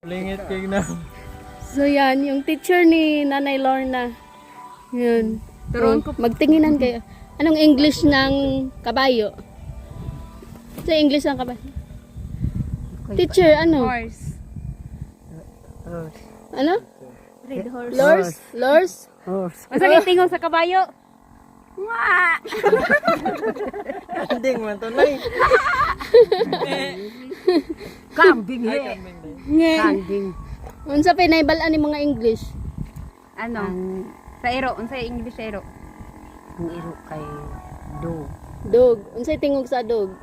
Lingit kay na. So yan, yung teacher ni Nanay Lorna. Yun. Turuan ko. Magtinginan kayo. Anong English ng kabayo? Sa English ng kabayo. Teacher, ano? Horse. Ano? Red horse. Lors? Lors? Masa tingog sa kabayo? Mwah! Ending man to nay. Kambing Ay he. kambing day. Kambing. Unsa pinaybalan ni mga English? Ano? Sa ero. Unsay English sa ero? Ang iro kay do. Dog. Unsay tingog sa dog?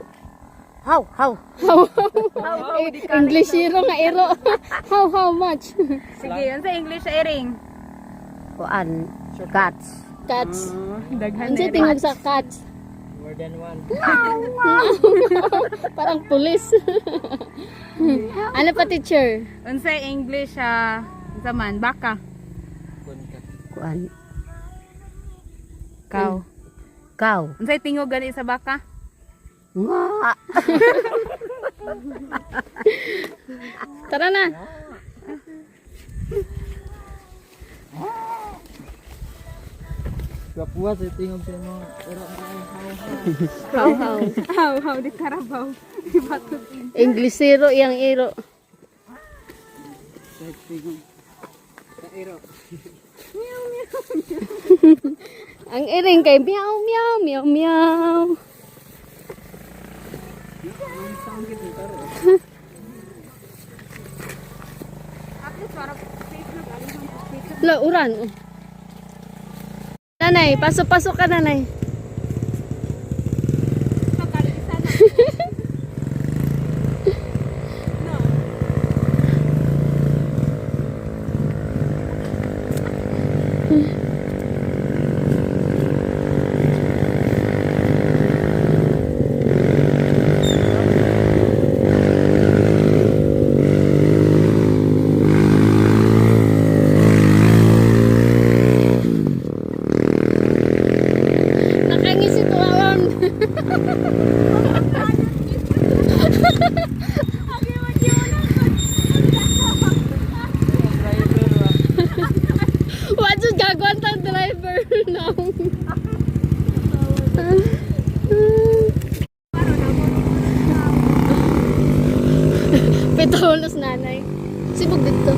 How? English iro nga iro. How much? Sige, unsay English sa ering? Kuan. Cats. Cats. Daghan Unsay tingog sa cats? More than one. Parang pulis. Ano pa teacher? Unsay English sa zaman? Baka. Kunka. Kuan. Cow. Cow. Unsay tingog gani sa baka? Nga. Tara na. Kapuas ay tingog sa mga pero How. How di karabaw. English iro yang iro. Ang iring kay meow meow meow meow. La uran. Nanay, pasok-pasok ka nanay. Nakangisi tuwawan. What just gagawin tang driver now? Petolos nanay. Sibog dito.